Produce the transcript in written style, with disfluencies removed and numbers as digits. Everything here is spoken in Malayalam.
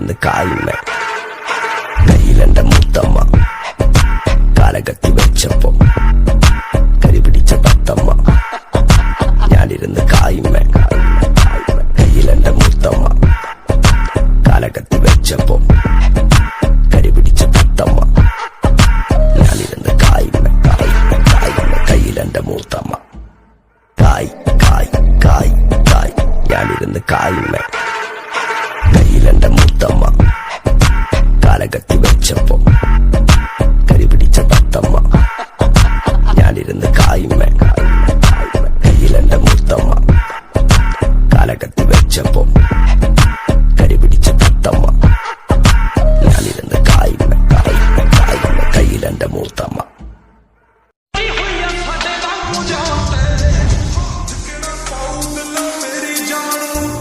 ഞാനിരുന്ന് കായുമ്മ കയ്യിലെന്റെ മുത്തമ്മ കാലകത്തി വെച്ചപ്പോ കരിപിടിച്ച തത്തമ്മ ഞാനിരുന്ന് കായുമ്മ കയ്യിലെന്റെ മുത്തമ്മ കാലകത്തി വെച്ചപ്പോ കരിപിടിച്ച തത്തമ്മ ഞാനിരുന്ന് കായുമ്മ കയ്യിലെന്റെ മൂത്തമ്മ കായ് കായ് കായ് കായ് ഞാനിരുന്ന് കായുമ്മ കയ്യിലെന്റെ മുത്തമ്മ കാലകത്തി വെച്ചപ്പോ കരിപിടിച്ച തത്തമ്മ ഞാനിരുന്ന് കായുമ്മ കയ്യിലെന്റെ മുത്തമ്മ കാലകത്തി വെച്ചപ്പോ